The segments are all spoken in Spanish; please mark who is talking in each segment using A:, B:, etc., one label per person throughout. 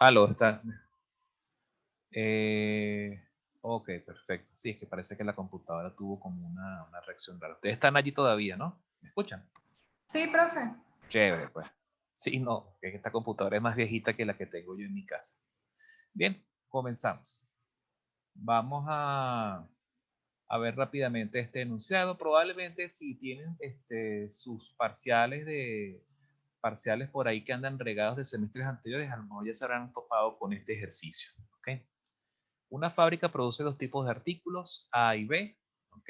A: Aló, está. Eh, ok, perfecto. Sí, es que parece que la computadora tuvo como una reacción rara. Ustedes están allí todavía, ¿no? ¿Me escuchan?
B: Sí, profe.
A: Chévere, pues. Sí, no, que esta computadora es más viejita que la que tengo yo en mi casa. Bien, comenzamos. Vamos a ver rápidamente este enunciado. Probablemente si tienen sus parciales por ahí que andan regados de semestres anteriores, a lo mejor ya se habrán topado con este ejercicio. ¿Ok? Una fábrica produce dos tipos de artículos, A y B, ¿ok?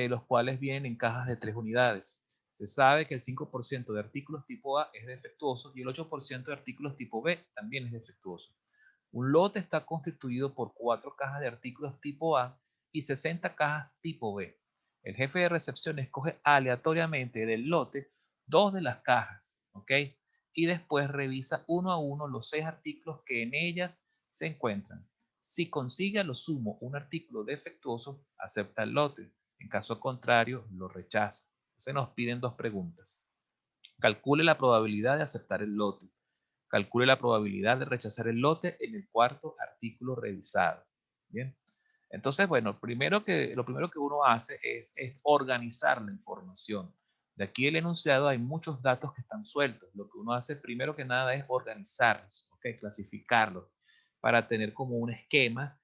A: Los cuales vienen en cajas de 3 unidades. Se sabe que el 5% de artículos tipo A es defectuoso y el 8% de artículos tipo B también es defectuoso. Un lote está constituido por 4 cajas de artículos tipo A y 60 cajas tipo B. El jefe de recepción escoge aleatoriamente del lote 2 de las cajas, ¿ok? Y después revisa uno a uno los 6 artículos que en ellas se encuentran. Si consigue a lo sumo un artículo defectuoso, acepta el lote. En caso contrario, lo rechaza. Se nos piden dos preguntas. Calcule la probabilidad de aceptar el lote. Calcule la probabilidad de rechazar el lote en el cuarto artículo revisado. Bien. Entonces, bueno, lo primero que uno hace es organizar la información. De aquí el enunciado hay muchos datos que están sueltos. Lo que uno hace primero que nada es organizarlos, ¿okay? Clasificarlos, para tener como un esquema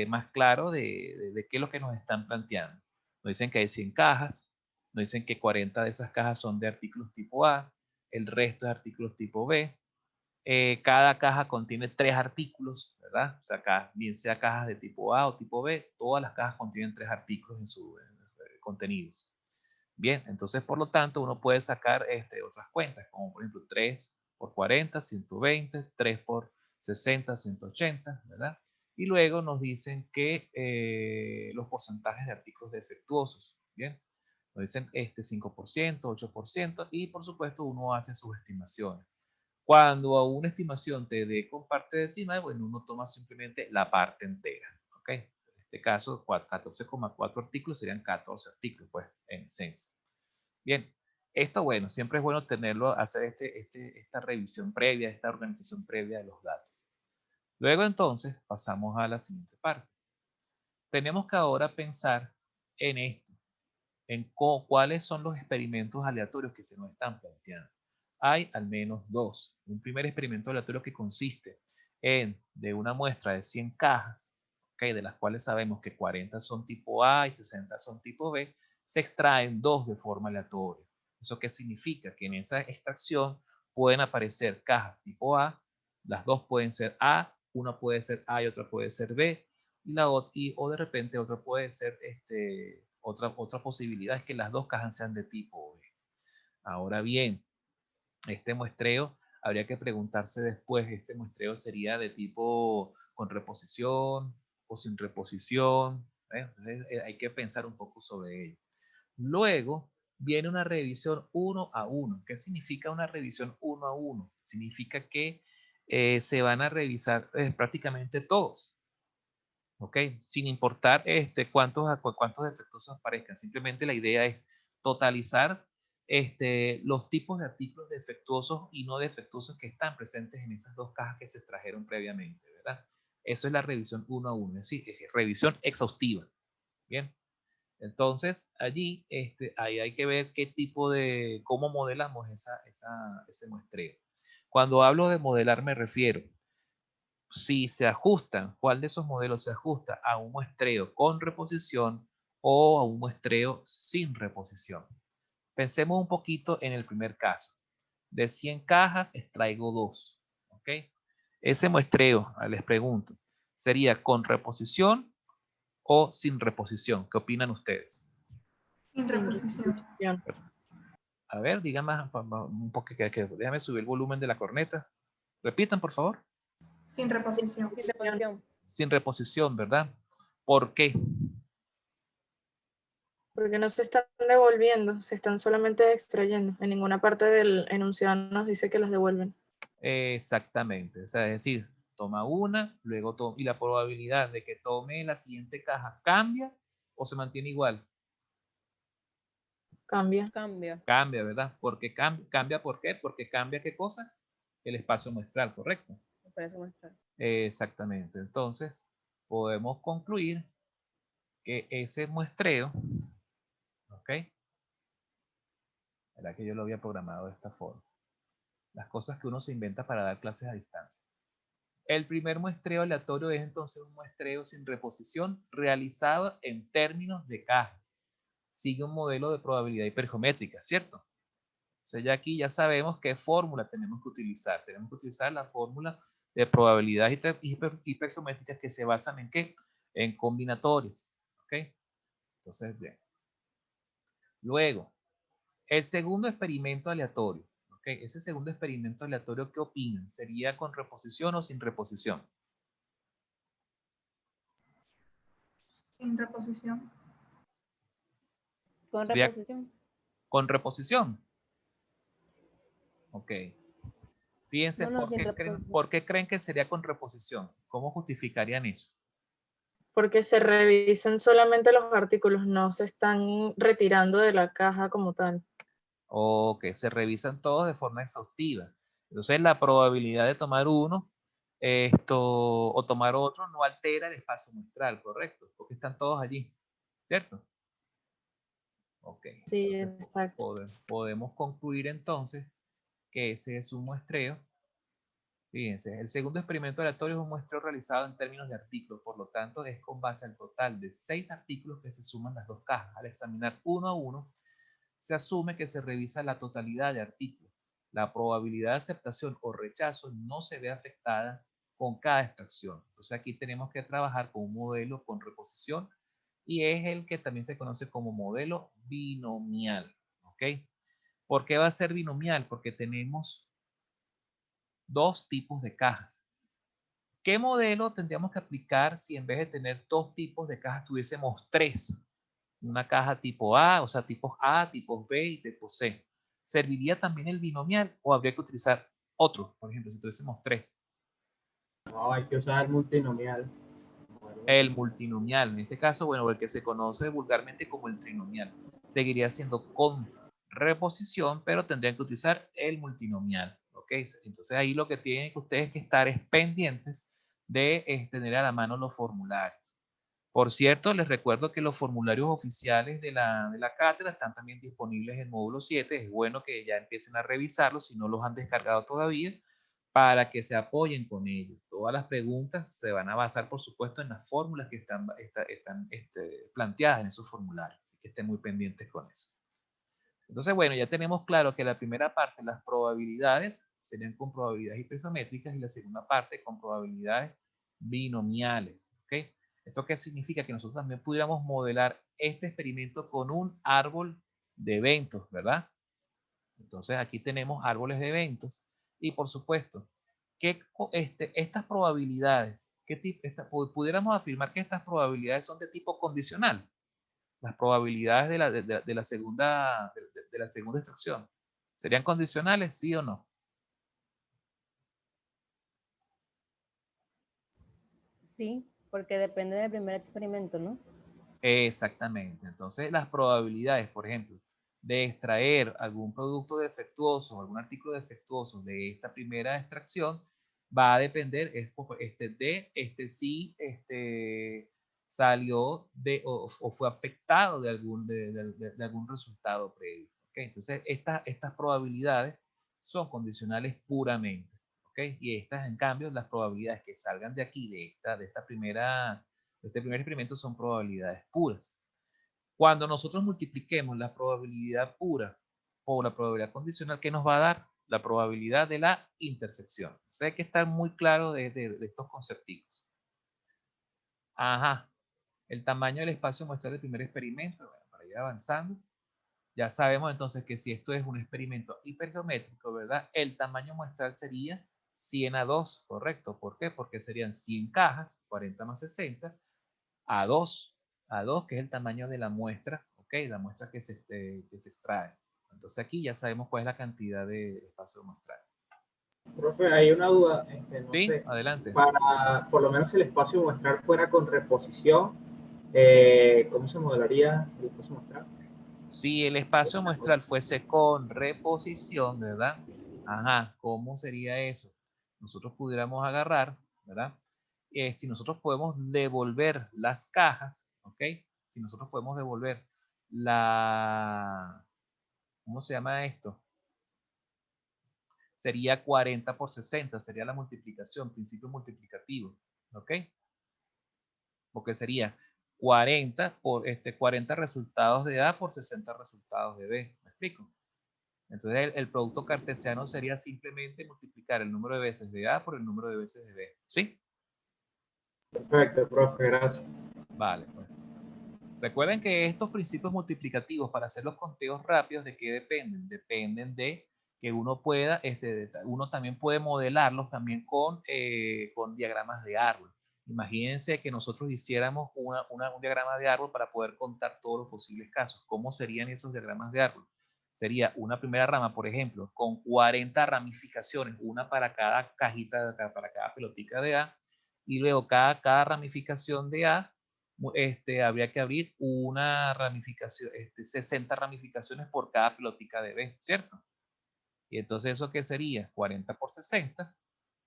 A: más claro de qué es lo que nos están planteando. Nos dicen que hay 100 cajas, nos dicen que 40 de esas cajas son de artículos tipo A, el resto es artículos tipo B. Cada caja contiene 3 artículos, ¿verdad? O sea, bien sea cajas de tipo A o tipo B, todas las cajas contienen 3 artículos en sus contenidos. Bien, entonces por lo tanto uno puede sacar otras cuentas, como por ejemplo 3 por 40, 120, 3 por 60, 180, ¿verdad? Y luego nos dicen que los porcentajes de artículos defectuosos, ¿bien? Nos dicen 5%, 8% y por supuesto uno hace sus estimaciones. Cuando a una estimación te dé con parte decimal, bueno, uno toma simplemente la parte entera, ¿ok? En este caso, 14,4 artículos serían 14 artículos, pues, en esencia. Bien, esto, bueno, siempre es bueno tenerlo, hacer esta revisión previa, esta organización previa de los datos. Luego, entonces, pasamos a la siguiente parte. Tenemos que ahora pensar en esto, en cuáles son los experimentos aleatorios que se nos están planteando. Hay al menos dos. Un primer experimento aleatorio que consiste en de una muestra de 100 cajas, ¿okay? De las cuales sabemos que 40 son tipo A y 60 son tipo B, se extraen dos de forma aleatoria. ¿Eso qué significa? Que en esa extracción pueden aparecer cajas tipo A, las dos pueden ser A, una puede ser A y otra puede ser B, o de repente otra puede ser otra posibilidad es que las dos cajas sean de tipo B. Ahora bien, este muestreo habría que preguntarse después, este muestreo sería de tipo con reposición o sin reposición. Entonces, hay que pensar un poco sobre ello. Luego viene una revisión uno a uno. ¿Qué significa una revisión uno a uno? Significa que se van a revisar prácticamente todos. ¿Ok? Sin importar cuántos defectuosos aparezcan. Simplemente la idea es totalizar los tipos de artículos defectuosos y no defectuosos que están presentes en esas dos cajas que se extrajeron previamente, ¿verdad? Eso es la revisión uno a uno, es decir, es revisión exhaustiva. Bien, entonces allí ahí hay que ver cómo modelamos ese muestreo. Cuando hablo de modelar me refiero si se ajustan, cuál de esos modelos se ajusta a un muestreo con reposición o a un muestreo sin reposición. Pensemos un poquito en el primer caso. De 100 cajas extraigo 2. ¿Ok? Ese muestreo, les pregunto, ¿sería con reposición o sin reposición? ¿Qué opinan ustedes?
B: Sin
C: Sin
B: reposición.
C: reposición.
A: A ver, díganme un poquito, déjame subir el volumen de la corneta. Repitan, por favor.
B: Sin reposición.
C: Sin reposición.
A: Sin reposición, ¿verdad? ¿Por qué?
C: Porque no se están devolviendo, se están solamente extrayendo. En ninguna parte del enunciado nos dice que las devuelven.
A: Exactamente, o sea, es decir, toma una, luego toma, y la probabilidad de que tome la siguiente caja cambia o se mantiene igual.
C: Cambia.
D: Cambia.
A: Cambia, ¿verdad? Porque cambia, ¿por qué? Porque cambia qué cosa? El espacio muestral, ¿correcto?
D: para ese muestreo.
A: Exactamente. Entonces, podemos concluir que ese muestreo, ¿ok? Era que yo lo había programado de esta forma. Las cosas que uno se inventa para dar clases a distancia. El primer muestreo aleatorio es entonces un muestreo sin reposición realizado en términos de cajas. Sigue un modelo de probabilidad hipergeométrica, ¿cierto? Entonces ya aquí ya sabemos qué fórmula tenemos que utilizar. Tenemos que utilizar la fórmula de probabilidad hipergeométricas que se basan en ¿qué? En combinatorias. ¿Ok? Entonces, bien. Luego, el segundo experimento aleatorio. ¿Ok? Ese segundo experimento aleatorio, ¿qué opinan? ¿Sería con reposición o sin reposición?
B: Sin reposición.
D: Con
A: Sería
D: reposición.
A: con reposición. Ok. Fíjense
D: No, sin reposición.
A: por qué creen que sería con reposición. ¿Cómo justificarían eso?
C: Porque se revisan solamente los artículos, no se están retirando de la caja como tal.
A: O que se revisan todos de forma exhaustiva. Entonces la probabilidad de tomar uno o tomar otro no altera el espacio muestral, ¿correcto? Porque están todos allí, ¿cierto? Ok.
C: Sí,
A: Entonces,
C: exacto.
A: podemos concluir entonces que ese es un muestreo. Fíjense, el segundo experimento aleatorio es un muestreo realizado en términos de artículos, por lo tanto es con base al total de 6 artículos que se suman las dos cajas. Al examinar uno a uno, se asume que se revisa la totalidad de artículos. La probabilidad de aceptación o rechazo no se ve afectada con cada extracción. Entonces aquí tenemos que trabajar con un modelo con reposición y es el que también se conoce como modelo binomial. ¿Ok? ¿Por qué va a ser binomial? Porque tenemos dos tipos de cajas. ¿Qué modelo tendríamos que aplicar si en vez de tener dos tipos de cajas tuviésemos tres? Una caja tipo A, o sea, tipos A, tipos B y tipo C. ¿Serviría también el binomial o habría que utilizar otro? Por ejemplo, si tuviésemos tres.
E: No, hay que usar el multinomial.
A: El multinomial, en este caso, bueno, el que se conoce vulgarmente como el trinomial. Seguiría siendo con reposición, pero tendrían que utilizar el multinomial. ¿Ok? Entonces ahí lo que tienen que ustedes que estar es pendientes de tener a la mano los formularios. Por cierto, les recuerdo que los formularios oficiales de la cátedra están también disponibles en el módulo 7. Es bueno que ya empiecen a revisarlos si no los han descargado todavía para que se apoyen con ellos. Todas las preguntas se van a basar, por supuesto, en las fórmulas que están planteadas en esos formularios. Así que estén muy pendientes con eso. Entonces, bueno, ya tenemos claro que la primera parte, las probabilidades, serían con probabilidades hipergeométricas y la segunda parte con probabilidades binomiales. ¿Ok? ¿Esto qué significa? Que nosotros también pudiéramos modelar este experimento con un árbol de eventos, ¿verdad? Entonces aquí tenemos árboles de eventos y por supuesto, estas probabilidades, pudiéramos afirmar que estas probabilidades son de tipo condicional, las probabilidades de la segunda extracción. ¿Serían condicionales, sí o no?
D: Sí, porque depende del primer experimento, ¿no?
A: Exactamente. Entonces, las probabilidades, por ejemplo, de extraer algún producto defectuoso o algún artículo defectuoso de esta primera extracción va a depender si salió o fue afectado de algún resultado previo. ¿Okay? Entonces, estas probabilidades son condicionales puramente. ¿Okay? Y estas, en cambio, las probabilidades que salgan de aquí, este primer experimento, son probabilidades puras. Cuando nosotros multipliquemos la probabilidad pura por la probabilidad condicional, ¿qué nos va a dar? La probabilidad de la intersección. O sea, hay que estar muy claro de estos conceptos. Ajá. El tamaño del espacio muestral del primer experimento, bueno, para ir avanzando. Ya sabemos entonces que si esto es un experimento hipergeométrico, ¿verdad? El tamaño muestral sería 100:2, ¿correcto? ¿Por qué? Porque serían 100 cajas, 40 más 60, a2, que es el tamaño de la muestra, ¿ok? La muestra que se extrae. Entonces aquí ya sabemos cuál es la cantidad de espacio muestral.
E: Profe, hay una duda, no
A: Sí,
E: sé,
A: adelante.
E: para por lo menos el espacio muestral fuera con reposición, ¿cómo se modelaría el espacio muestral?
A: Si el espacio muestral fuese con reposición, ¿verdad? Ajá, ¿cómo sería eso? nosotros pudiéramos agarrar, ¿verdad? Si nosotros podemos devolver las cajas, ¿ok? Si nosotros podemos devolver ¿cómo se llama esto? Sería 40 por 60, sería la multiplicación, principio multiplicativo, ¿ok? Porque sería 40 resultados de A por 60 resultados de B, ¿me explico? Entonces el producto cartesiano sería simplemente multiplicar el número de veces de A por el número de veces de B, ¿sí?
E: Perfecto, profe, gracias.
A: Vale, pues. Recuerden que estos principios multiplicativos para hacer los conteos rápidos, ¿de qué dependen? Dependen de que uno pueda, uno también puede modelarlos también con diagramas de árbol. Imagínense que nosotros hiciéramos un diagrama de árbol para poder contar todos los posibles casos. ¿Cómo serían esos diagramas de árbol? Sería una primera rama, por ejemplo, con 40 ramificaciones, una para cada cajita, para cada pelotica de A, y luego cada ramificación de A habría que abrir una ramificación, 60 ramificaciones por cada pelotica de B, ¿cierto? Y entonces, ¿eso qué sería? 40 por 60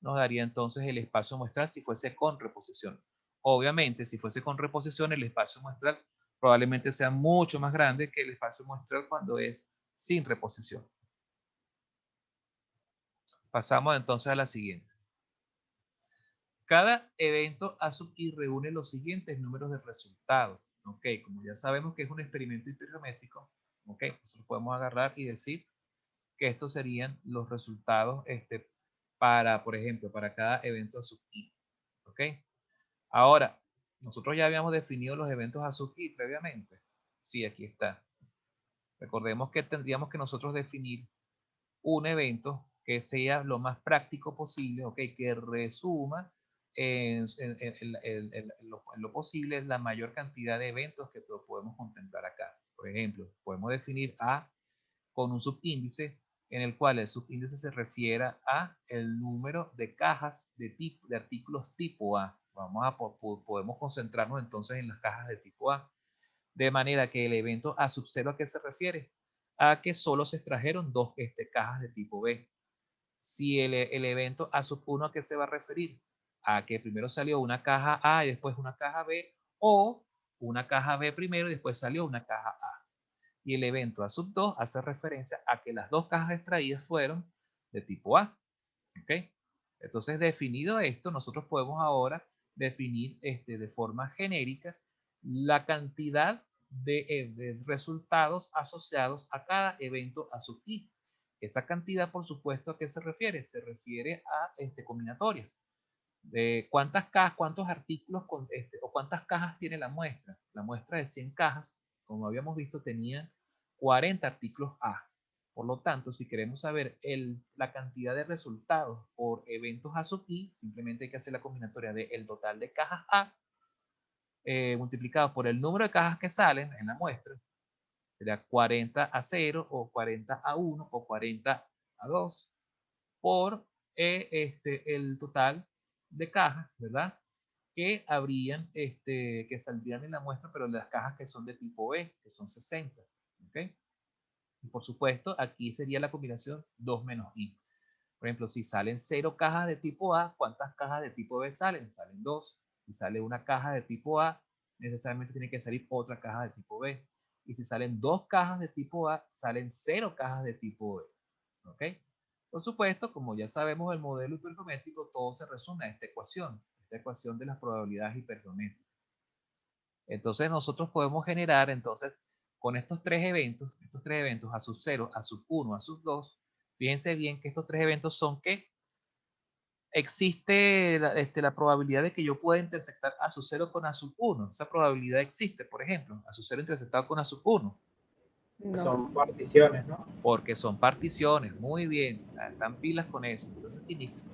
A: nos daría entonces el espacio muestral si fuese con reposición. Obviamente, si fuese con reposición, el espacio muestral probablemente sea mucho más grande que el espacio muestral cuando es sin reposición. Pasamos entonces a la siguiente. Cada evento A sub i reúne los siguientes números de resultados. Ok, como ya sabemos que es un experimento hipergeométrico, ok, nosotros podemos agarrar y decir que estos serían los resultados por ejemplo, para cada evento A sub i. Ok, ahora, nosotros ya habíamos definido los eventos A sub i previamente. Sí, aquí está. Recordemos que tendríamos que nosotros definir un evento que sea lo más práctico posible, ok, que resuma en lo posible la mayor cantidad de eventos que podemos contemplar acá. Por ejemplo, podemos definir A con un subíndice en el cual el subíndice se refiera a el número de cajas de artículos tipo A. Podemos concentrarnos entonces en las cajas de tipo A. De manera que el evento A sub 0, ¿a qué se refiere? A que solo se extrajeron dos cajas de tipo B. Si el evento A sub 1, ¿a qué se va a referir? A que primero salió una caja A y después una caja B, o una caja B primero y después salió una caja A. Y el evento A sub 2 hace referencia a que las dos cajas extraídas fueron de tipo A. ¿Ok? Entonces, definido esto, nosotros podemos ahora definir de forma genérica la cantidad de resultados asociados a cada evento A sub i. Esa cantidad, por supuesto, ¿a qué se refiere? Se refiere a combinatorias. ¿Cuántas cajas, cuántos artículos o cuántas cajas tiene la muestra? La muestra de 100 cajas, como habíamos visto, tenía 40 artículos A. Por lo tanto, si queremos saber la cantidad de resultados por eventos A sub i, simplemente hay que hacer la combinatoria del total de cajas A multiplicado por el número de cajas que salen en la muestra. Sería 40 a 0 o 40 a 1 o 40 a 2 por el total de cajas, ¿verdad? Que habrían, que saldrían en la muestra, pero las cajas que son de tipo B, que son 60, ¿ok? Y por supuesto, aquí sería la combinación 2 menos i. Por ejemplo, si salen 0 cajas de tipo A, ¿cuántas cajas de tipo B salen? Salen 2. Si sale una caja de tipo A, necesariamente tiene que salir otra caja de tipo B. Y si salen 2 cajas de tipo A, salen 0 cajas de tipo B. ¿Ok? Por supuesto, como ya sabemos el modelo hipergeométrico, todo se resume a esta ecuación de las probabilidades hipergeométricas. Entonces nosotros podemos generar, entonces, con estos tres eventos A sub 0, A sub 1, A sub 2, fíjense bien que estos tres eventos son que existe la probabilidad de que yo pueda intersectar A sub 0 con A sub 1. Esa probabilidad existe, por ejemplo, A sub 0 intersectado con A sub 1.
D: No.
E: Son particiones, ¿no?
A: Porque son particiones, muy bien, están pilas con eso. Entonces significa,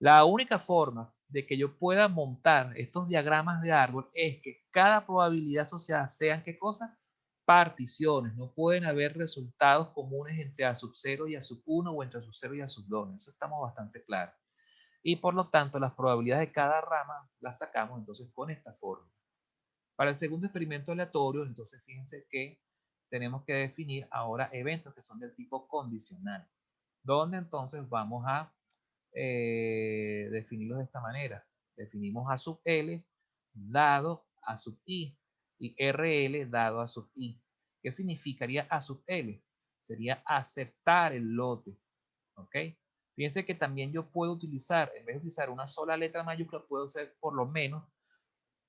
A: la única forma de que yo pueda montar estos diagramas de árbol es que cada probabilidad asociada sean ¿qué cosa? Particiones. No pueden haber resultados comunes entre A sub 0 y A sub 1 o entre A sub 0 y A sub 2. Eso estamos bastante claros. Y por lo tanto, las probabilidades de cada rama las sacamos entonces con esta fórmula. Para el segundo experimento aleatorio, entonces fíjense que tenemos que definir ahora eventos que son del tipo condicional, donde entonces vamos a definirlos de esta manera. Definimos A sub L dado A sub I y RL dado A sub I. ¿Qué significaría A sub L? Sería aceptar el lote. ¿Ok? Fíjense que también yo puedo utilizar, en vez de utilizar una sola letra mayúscula, puedo usar por lo menos,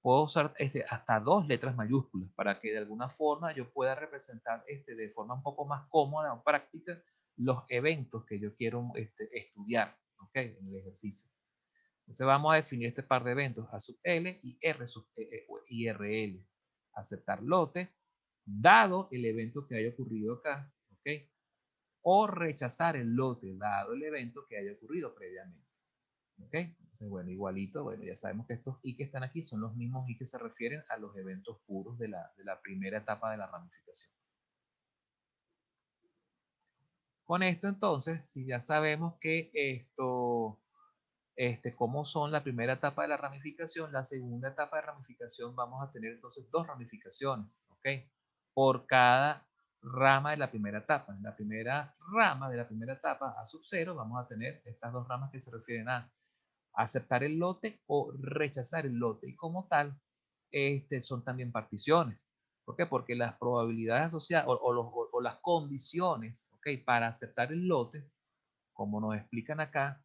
A: puedo usar hasta 2 letras mayúsculas para que de alguna forma yo pueda representar de forma un poco más cómoda o práctica los eventos que yo quiero estudiar, ¿ok? En el ejercicio. Entonces vamos a definir este par de eventos A sub L y R sub IRL. Aceptar lote, dado el evento que haya ocurrido acá, ¿ok? O rechazar el lote, dado el evento que haya ocurrido previamente. ¿Ok? Entonces, bueno, igualito, bueno, ya sabemos que estos I que están aquí son los mismos I que se refieren a los eventos puros de la primera etapa de la ramificación. Con esto, entonces, si ya sabemos que cómo son la primera etapa de la ramificación, la segunda etapa de ramificación vamos a tener entonces 2 ramificaciones, ¿ok? Por cada rama de la primera etapa. En la primera rama de la primera etapa, A sub 0, vamos a tener estas 2 ramas que se refieren a aceptar el lote o rechazar el lote. Y como tal, son también particiones. ¿Por qué? Porque las probabilidades asociadas o las condiciones, ¿ok? Para aceptar el lote, como nos explican acá,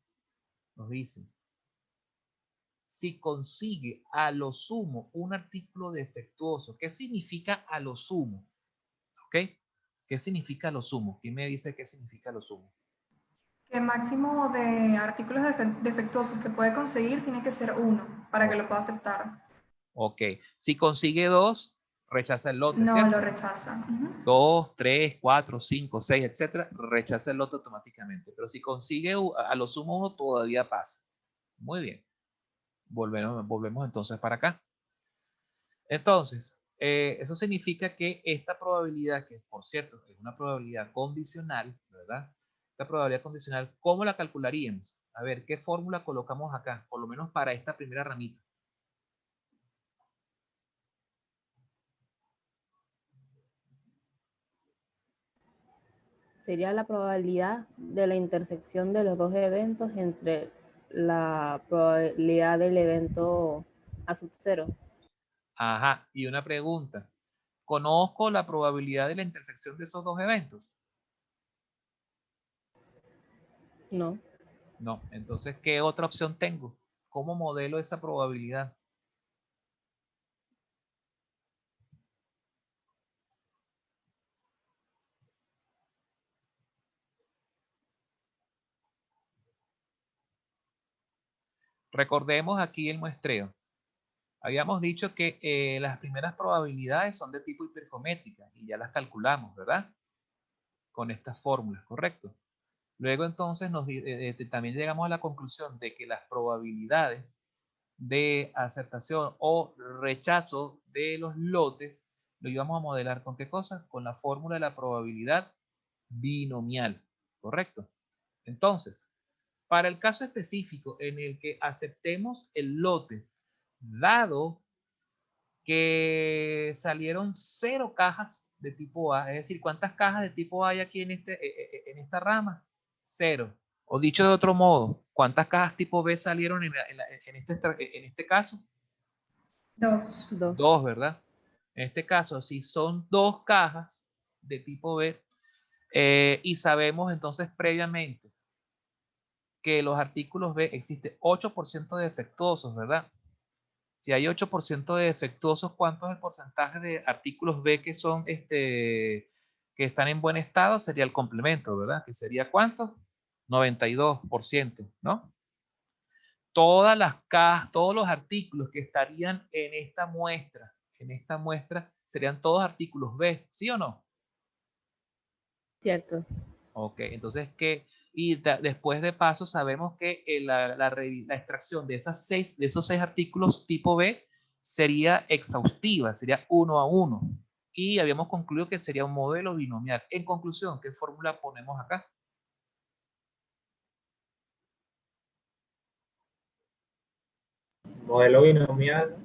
A: nos dicen, si consigue a lo sumo un artículo defectuoso. ¿Qué significa a lo sumo? ¿Ok? ¿Qué significa a lo sumo? ¿Quién me dice qué significa a lo sumo?
B: Que el máximo de artículos defectuosos que puede conseguir tiene que ser 1 para que lo pueda aceptar.
A: Ok. Si consigue 2, rechaza el lote,
B: No,
A: ¿cierto?
B: lo rechaza.
A: 2, 3, 4, 5, 6, etcétera, rechaza el lote automáticamente. Pero si consigue a lo sumo 1, todavía pasa. Muy bien. Volvemos entonces para acá. Entonces, eso significa que esta probabilidad, que por cierto es una probabilidad condicional, ¿verdad? Esta probabilidad condicional, ¿cómo la calcularíamos? A ver, ¿qué fórmula colocamos acá? Por lo menos para esta primera ramita.
D: Sería la probabilidad de la intersección de los 2 eventos entre la probabilidad del evento A sub 0.
A: Ajá, y una pregunta. ¿Conozco la probabilidad de la intersección de esos 2 eventos?
D: No.
A: No. Entonces, ¿qué otra opción tengo? ¿Cómo modelo esa probabilidad? Recordemos aquí el muestreo. Habíamos dicho que las primeras probabilidades son de tipo hipergeométrica y ya las calculamos, ¿verdad? Con estas fórmulas, ¿correcto? Luego entonces también llegamos a la conclusión de que las probabilidades de aceptación o rechazo de los lotes lo íbamos a modelar con qué cosa? Con la fórmula de la probabilidad binomial, ¿correcto? Entonces, para el caso específico en el que aceptemos el lote, dado que salieron 0 cajas de tipo A, es decir, ¿cuántas cajas de tipo A hay aquí en esta rama? 0. O dicho de otro modo, ¿cuántas cajas tipo B salieron en este caso?
B: 2.
A: 2, ¿verdad? En este caso, si son 2 cajas de tipo B, y sabemos entonces previamente que los artículos B existe 8% de defectuosos, ¿verdad? Si hay 8% de defectuosos, ¿cuánto es el porcentaje de artículos B que son que están en buen estado? Sería el complemento, ¿verdad? Que sería ¿cuánto? 92%, ¿no? Todas las cajas, todos los artículos que estarían en esta muestra serían todos artículos B, ¿sí o no?
D: Cierto.
A: Ok, entonces y después de paso sabemos que la extracción de esos 6 artículos tipo B sería exhaustiva, sería 1 a 1. Y habíamos concluido que sería un modelo binomial. En conclusión, ¿qué fórmula ponemos acá?
E: Modelo binomial.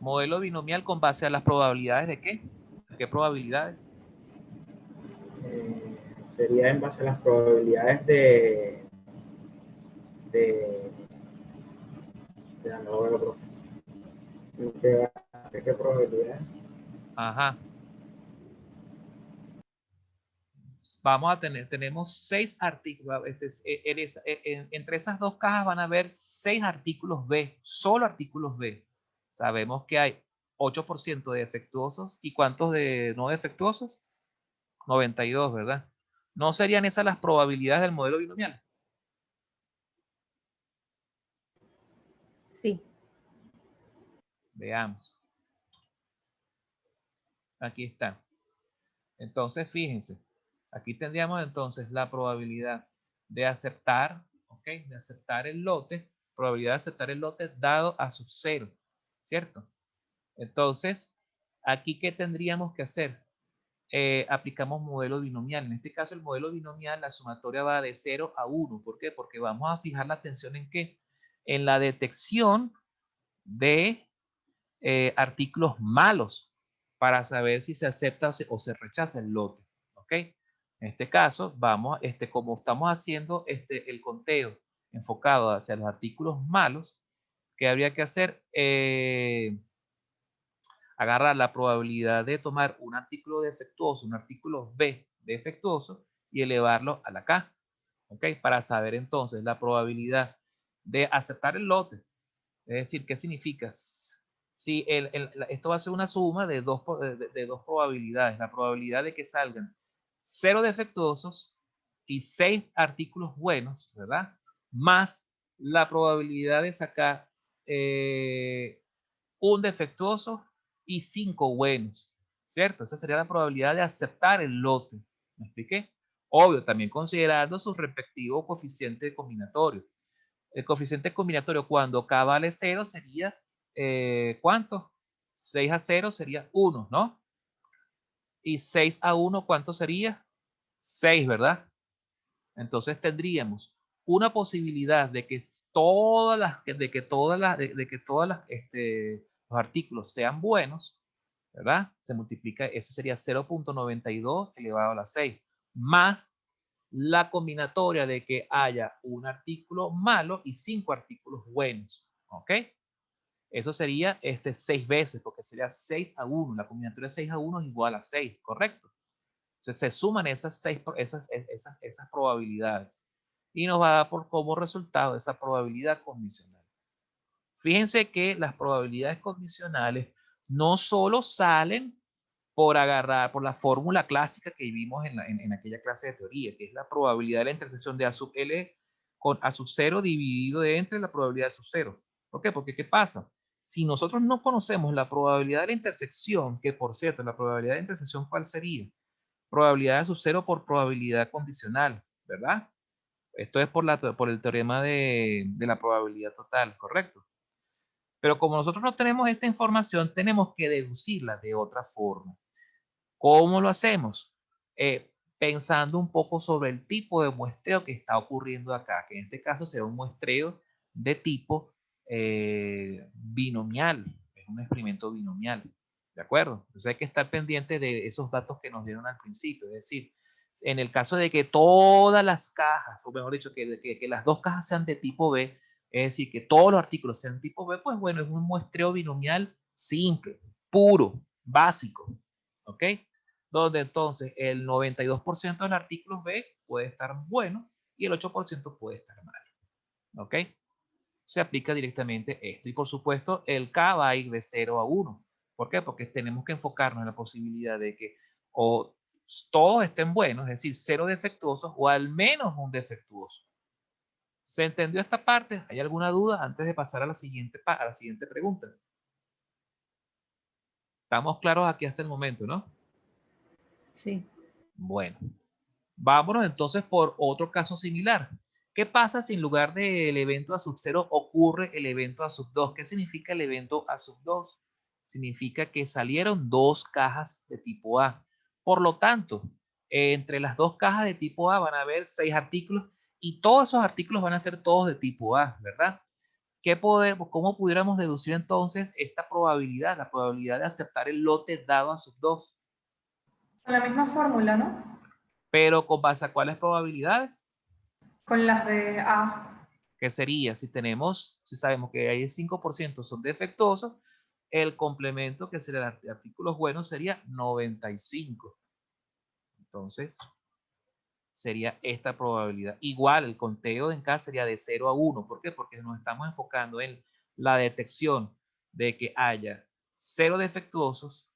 A: Modelo binomial con base a las probabilidades de ¿qué? ¿Qué probabilidades?
E: Sería en base a las probabilidades de de no veo, ¿de qué probabilidad?
A: Ajá. Vamos a tenemos 6 artículos. Entre esas dos cajas van a haber 6 artículos B, solo artículos B. Sabemos que hay 8% de defectuosos. ¿Y cuántos de no defectuosos? 92, ¿verdad? ¿No serían esas las probabilidades del modelo binomial?
D: Sí.
A: Veamos. Aquí está. Entonces, fíjense. Aquí tendríamos entonces la probabilidad de aceptar, ¿ok? De aceptar el lote, probabilidad de aceptar el lote dado a sub 0, ¿cierto? Entonces, aquí, ¿qué tendríamos que hacer? Aplicamos modelo binomial. En este caso, el modelo binomial, la sumatoria va de 0 a 1. ¿Por qué? Porque vamos a fijar la atención en ¿qué? En la detección de artículos malos para saber si se acepta o se rechaza el lote. ¿Ok? En este caso, vamos, como estamos haciendo el conteo enfocado hacia los artículos malos, ¿qué habría que hacer? Agarrar la probabilidad de tomar un artículo defectuoso, un artículo B defectuoso, y elevarlo a la K. ¿Ok? Para saber entonces la probabilidad de aceptar el lote. Es decir, ¿qué significa? Si esto va a ser una suma de dos probabilidades. La probabilidad de que salgan 0 defectuosos y 6 artículos buenos, ¿verdad? Más la probabilidad de sacar un defectuoso y 5 buenos, ¿cierto? Esa sería la probabilidad de aceptar el lote. ¿Me expliqué? Obvio, también considerando su respectivo coeficiente combinatorio. El coeficiente combinatorio cuando K vale 0 sería, ¿cuánto? 6 a 0 sería 1, ¿no? Y 6 a 1, ¿cuánto sería? 6, ¿verdad? Entonces tendríamos una posibilidad de que todas las, los artículos sean buenos, ¿verdad? Se multiplica, eso sería 0.92 elevado a la 6, más la combinatoria de que haya un artículo malo y 5 artículos buenos, ¿ok? Eso sería 6 veces, porque sería 6 a 1. La combinatoria de 6 a 1 es igual a 6, ¿correcto? Entonces se suman esas probabilidades y nos va a dar como resultado esa probabilidad condicional. Fíjense que las probabilidades condicionales no solo salen por la fórmula clásica que vimos en aquella clase de teoría, que es la probabilidad de la intersección de A sub L con A sub 0 dividido entre la probabilidad de sub 0. ¿Por qué? Porque ¿qué pasa? Si nosotros no conocemos la probabilidad de la intersección, que por cierto, la probabilidad de intersección, ¿cuál sería? Probabilidad de sub 0 por probabilidad condicional, ¿verdad? Esto es por el teorema de la probabilidad total, ¿correcto? Pero como nosotros no tenemos esta información, tenemos que deducirla de otra forma. ¿Cómo lo hacemos? Pensando un poco sobre el tipo de muestreo que está ocurriendo acá, que en este caso será un muestreo de tipo binomial, es un experimento binomial, ¿de acuerdo? Entonces hay que estar pendiente de esos datos que nos dieron al principio, es decir, en el caso de que todas las cajas, o mejor dicho, que las dos cajas sean de tipo B, es decir, que todos los artículos sean tipo B, pues bueno, es un muestreo binomial simple, puro, básico, ¿ok? Donde entonces el 92% de los artículos B puede estar bueno y el 8% puede estar mal. ¿Ok? Se aplica directamente esto. Y por supuesto, el K va a ir de 0 a 1. ¿Por qué? Porque tenemos que enfocarnos en la posibilidad de que o todos estén buenos, es decir, 0 defectuosos o al menos un defectuoso. ¿Se entendió esta parte? ¿Hay alguna duda antes de pasar a la siguiente pregunta? Estamos claros aquí hasta el momento, ¿no?
D: Sí.
A: Bueno, vámonos entonces por otro caso similar. ¿Qué pasa si en lugar del evento A sub 0 ocurre el evento A sub 2? ¿Qué significa el evento A sub 2? Significa que salieron dos cajas de tipo A. Por lo tanto, entre las dos cajas de tipo A van a haber 6 artículos y todos esos artículos van a ser todos de tipo A, ¿verdad? ¿Cómo pudiéramos deducir entonces esta probabilidad, la probabilidad de aceptar el lote dado A sub 2?
B: Con la misma fórmula, ¿no?
A: Pero ¿con base a cuáles probabilidades?
B: Con las de A.
A: ¿Qué sería? Si sabemos que hay el 5% son defectuosos, el complemento que sería de artículos buenos sería 95. Entonces, sería esta probabilidad. Igual, el conteo de en K sería de 0 a 1. ¿Por qué? Porque nos estamos enfocando en la detección de que haya 0 defectuosos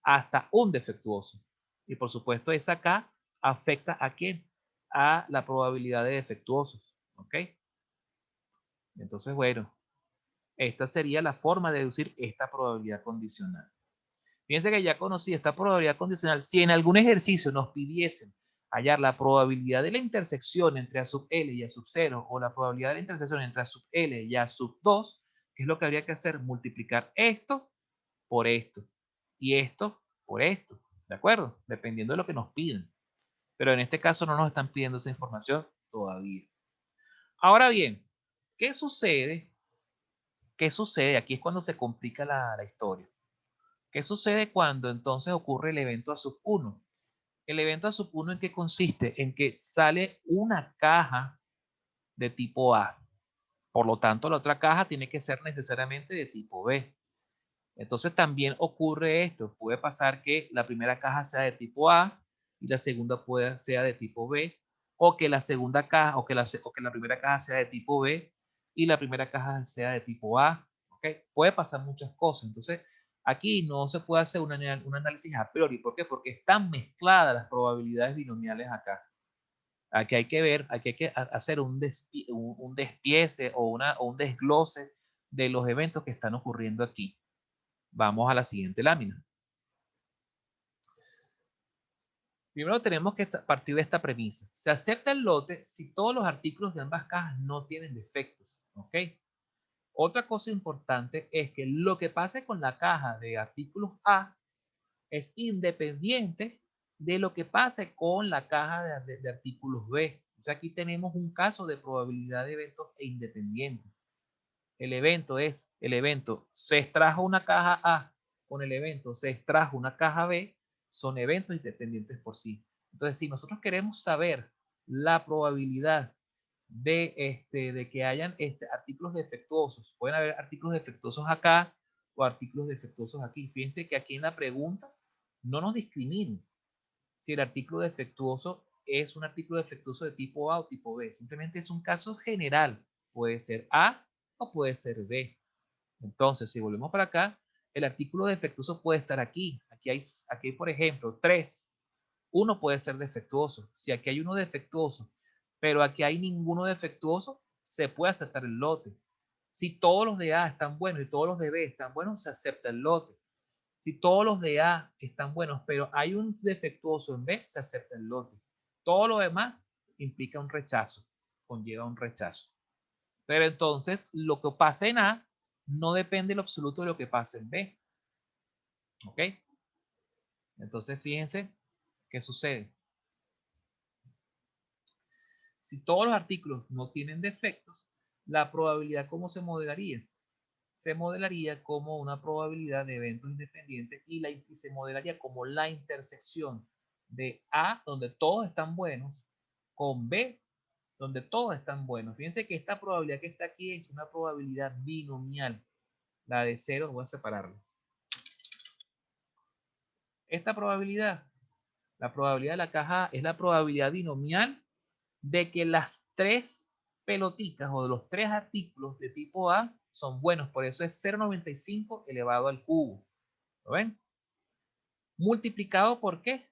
A: hasta un defectuoso. Y por supuesto, esa K afecta ¿a quién? A la probabilidad de defectuosos. ¿Ok? Entonces, bueno, esta sería la forma de deducir esta probabilidad condicional. Fíjense que ya conocí esta probabilidad condicional. Si en algún ejercicio nos pidiesen hallar la probabilidad de la intersección entre A sub L y A sub 0 o la probabilidad de la intersección entre A sub L y A sub 2, ¿qué es lo que habría que hacer? Multiplicar esto por esto y esto por esto, ¿de acuerdo? Dependiendo de lo que nos piden. Pero en este caso no nos están pidiendo esa información todavía. Ahora bien, ¿qué sucede? ¿Qué sucede? Aquí es cuando se complica la historia. ¿Qué sucede cuando entonces ocurre el evento A sub 1? El evento A sub 1 ¿en qué consiste? En que sale una caja de tipo A. Por lo tanto, la otra caja tiene que ser necesariamente de tipo B. Entonces también ocurre esto. Puede pasar que la primera caja sea de tipo A y la segunda sea de tipo B, o que la segunda caja o que la primera caja sea de tipo B y la primera caja sea de tipo A. ¿Okay? Puede pasar muchas cosas. Entonces aquí no se puede hacer un análisis a priori. ¿Por qué? Porque están mezcladas las probabilidades binomiales acá. Aquí hay que ver, aquí hay que hacer un despiece o un desglose de los eventos que están ocurriendo aquí. Vamos a la siguiente lámina. Primero tenemos que partir de esta premisa. Se acepta el lote si todos los artículos de ambas cajas no tienen defectos. ¿Ok? Otra cosa importante es que lo que pase con la caja de artículos A es independiente de lo que pase con la caja de artículos B. O sea, aquí tenemos un caso de probabilidad de eventos independientes. El evento se extrajo una caja A con el evento se extrajo una caja B, son eventos independientes por sí. Entonces, si nosotros queremos saber la probabilidad de que hayan artículos defectuosos, pueden haber artículos defectuosos acá o artículos defectuosos aquí. Fíjense que aquí en la pregunta no nos discrimina si el artículo defectuoso es un artículo defectuoso de tipo A o tipo B. Simplemente es un caso general. Puede ser A o puede ser B. Entonces, si volvemos para acá, el artículo defectuoso puede estar aquí. Aquí hay, por ejemplo, 3. Uno puede ser defectuoso. Si aquí hay uno defectuoso, pero aquí hay ninguno defectuoso, se puede aceptar el lote. Si todos los de A están buenos y todos los de B están buenos, se acepta el lote. Si todos los de A están buenos, pero hay un defectuoso en B, se acepta el lote. Todo lo demás implica un rechazo, conlleva un rechazo. Pero entonces, lo que pasa en A no depende en lo absoluto de lo que pasa en B. ¿Ok? Entonces, fíjense qué sucede. Si todos los artículos no tienen defectos, la probabilidad, ¿cómo se modelaría? Se modelaría como una probabilidad de eventos independientes y se modelaría como la intersección de A, donde todos están buenos, con B, donde todos están buenos. Fíjense que esta probabilidad que está aquí es una probabilidad binomial. La de 0, voy a separarlas. Esta probabilidad, la probabilidad de la caja A, es la probabilidad binomial de que las 3 pelotitas o de los 3 artículos de tipo A son buenos. Por eso es 0,95 elevado al cubo. ¿Lo ven? Multiplicado ¿por qué?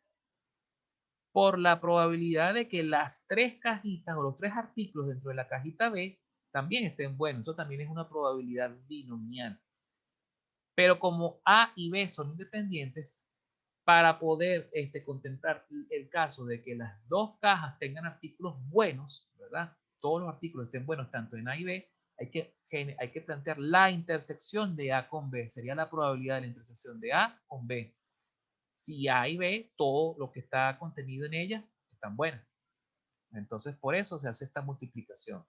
A: Por la probabilidad de que las 3 cajitas o los 3 artículos dentro de la cajita B también estén buenos. Eso también es una probabilidad binomial. Pero como A y B son independientes, para poder contemplar el caso de que las dos cajas tengan artículos buenos, ¿verdad? Todos los artículos estén buenos tanto en A y B, hay que plantear la intersección de A con B. Sería la probabilidad de la intersección de A con B. Si A y B, todo lo que está contenido en ellas están buenas. Entonces, por eso se hace esta multiplicación.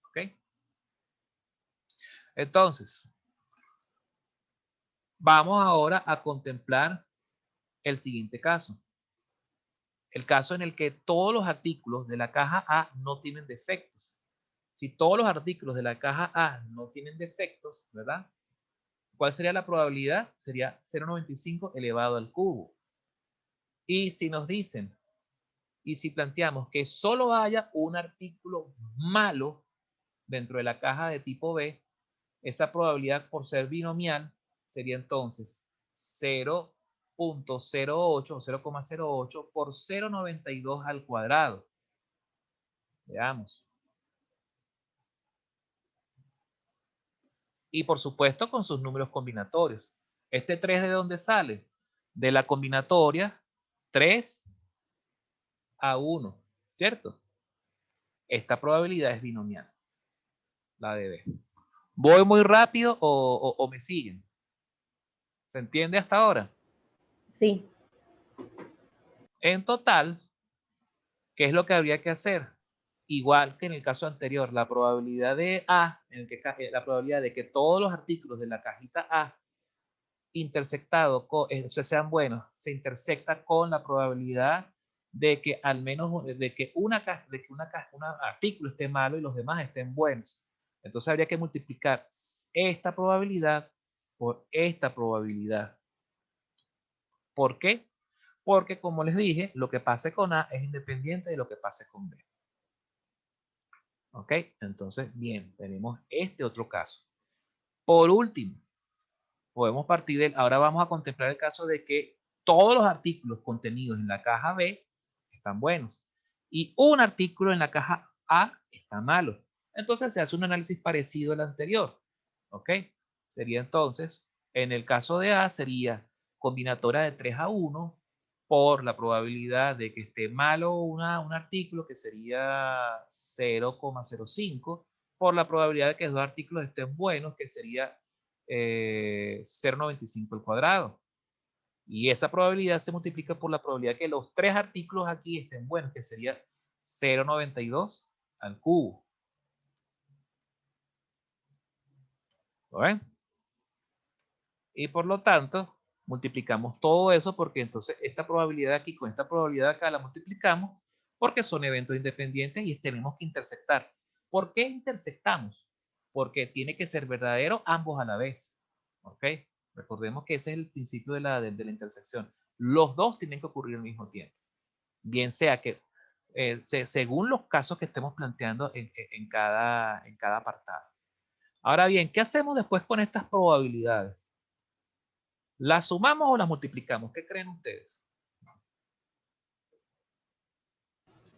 A: ¿Ok? Entonces, vamos ahora a contemplar el siguiente caso. El caso en el que todos los artículos de la caja A no tienen defectos. Si todos los artículos de la caja A no tienen defectos, ¿verdad? ¿Cuál sería la probabilidad? Sería 0,95 elevado al cubo. Y si nos dicen, y si planteamos que solo haya un artículo malo dentro de la caja de tipo B, esa probabilidad por ser binomial sería entonces 0,08 o 0,08 por 0,92 al cuadrado. Veamos. Y por supuesto con sus números combinatorios. ¿Este 3 de dónde sale? De la combinatoria 3 a 1, ¿cierto? Esta probabilidad es binomial, la de B. ¿Voy muy rápido o me siguen? ¿Se entiende hasta ahora?
D: Sí.
A: En total, ¿qué es lo que habría que hacer? Igual que en el caso anterior, la probabilidad de A, la probabilidad de que todos los artículos de la cajita A intersectado con, o sea, sean buenos, se intersecta con la probabilidad de que al menos de que un artículo esté malo y los demás estén buenos. Entonces habría que multiplicar esta probabilidad por esta probabilidad. ¿Por qué? Porque como les dije, lo que pase con A es independiente de lo que pase con B. ¿Ok? Entonces, bien, tenemos este otro caso. Por último, podemos partir del, ahora vamos a contemplar el caso de que todos los artículos contenidos en la caja B están buenos y un artículo en la caja A está malo. Entonces se hace un análisis parecido al anterior. ¿Ok? Sería entonces, en el caso de A, sería combinatoria de 3 a 1 por la probabilidad de que esté malo un artículo, que sería 0,05, por la probabilidad de que los dos artículos estén buenos, que sería 0,95 al cuadrado. Y esa probabilidad se multiplica por la probabilidad que los tres artículos aquí estén buenos, que sería 0,92 al cubo. ¿Lo ven? Y por lo tanto, multiplicamos todo eso porque entonces esta probabilidad aquí con esta probabilidad acá la multiplicamos porque son eventos independientes y tenemos que intersectar. ¿Por qué intersectamos? Porque tiene que ser verdadero ambos a la vez. ¿Ok? Recordemos que ese es el principio de la intersección. Los dos tienen que ocurrir al mismo tiempo. Bien sea que, según los casos que estemos planteando en cada apartado. Ahora bien, ¿qué hacemos después con estas probabilidades? ¿Las sumamos o las multiplicamos? ¿Qué creen ustedes?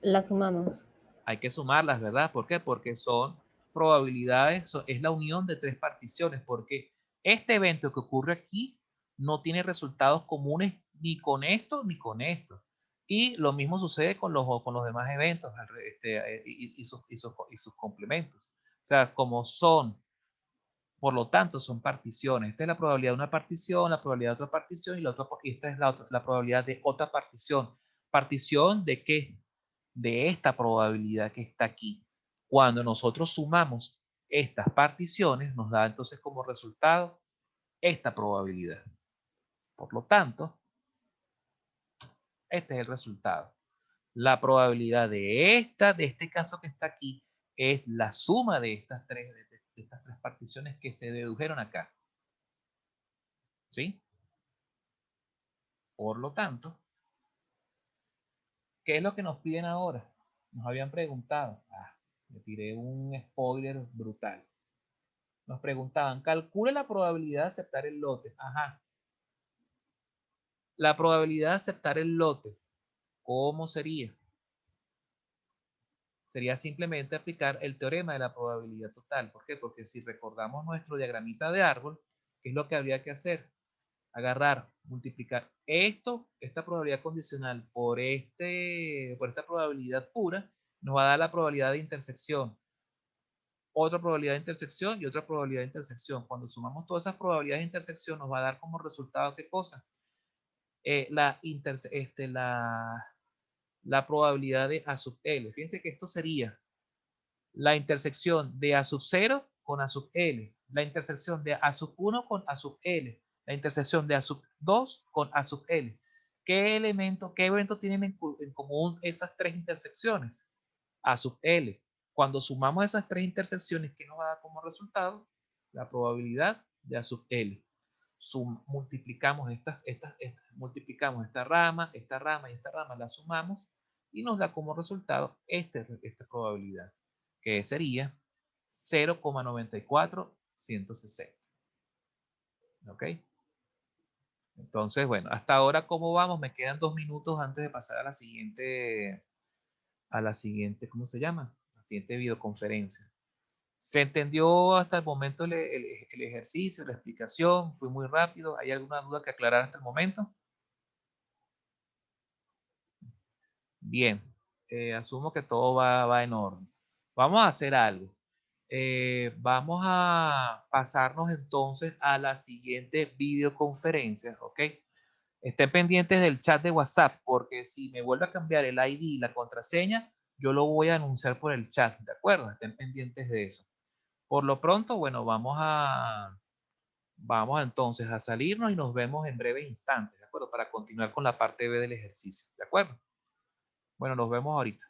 D: La sumamos.
A: Hay que sumarlas, ¿verdad? ¿Por qué? Porque son probabilidades, es la unión de tres particiones, porque este evento que ocurre aquí no tiene resultados comunes ni con esto ni con esto. Y lo mismo sucede con los demás eventos y sus complementos. O sea, como son, por lo tanto, son particiones. Esta es la probabilidad de una partición, la probabilidad de otra partición y esta es la probabilidad de otra partición. ¿Partición de qué? De esta probabilidad que está aquí. Cuando nosotros sumamos estas particiones, nos da entonces como resultado esta probabilidad. Por lo tanto, este es el resultado. La probabilidad de este caso que está aquí, es la suma de estas tres particiones que se dedujeron acá. ¿Sí? Por lo tanto, ¿qué es lo que nos piden ahora? Nos habían preguntado. Me tiré un spoiler brutal. Nos preguntaban, calcule la probabilidad de aceptar el lote. Ajá. La probabilidad de aceptar el lote, ¿cómo sería? Sería simplemente aplicar el teorema de la probabilidad total. ¿Por qué? Porque si recordamos nuestro diagramita de árbol, ¿qué es lo que habría que hacer? Agarrar, multiplicar esta probabilidad condicional por esta probabilidad pura, nos va a dar la probabilidad de intersección. Otra probabilidad de intersección y otra probabilidad de intersección. Cuando sumamos todas esas probabilidades de intersección, nos va a dar como resultado, ¿qué cosa? La probabilidad de A sub L. Fíjense que esto sería la intersección de A sub 0 con A sub L, la intersección de A sub 1 con A sub L, la intersección de A sub 2 con A sub L. ¿Qué evento tienen en común esas tres intersecciones? A sub L. Cuando sumamos esas tres intersecciones, ¿qué nos va a dar como resultado? La probabilidad de A sub L. Multiplicamos multiplicamos esta rama y esta rama, la sumamos y nos da como resultado esta probabilidad, que sería 0,94160. ¿Ok? Entonces, bueno, hasta ahora, ¿cómo vamos? Me quedan 2 minutos antes de pasar a la siguiente, ¿cómo se llama? La siguiente videoconferencia. ¿Se entendió hasta el momento el ejercicio, la explicación? ¿Fue muy rápido? ¿Hay alguna duda que aclarar hasta el momento? Bien, asumo que todo va en orden. Vamos a hacer algo. Vamos a pasarnos entonces a la siguiente videoconferencia, ¿ok? Estén pendientes del chat de WhatsApp, porque si me vuelve a cambiar el ID y la contraseña, yo lo voy a anunciar por el chat, ¿de acuerdo? Estén pendientes de eso. Por lo pronto, bueno, vamos entonces a salirnos y nos vemos en breve instante, ¿de acuerdo? Para continuar con la parte B del ejercicio, ¿de acuerdo? Bueno, nos vemos ahorita.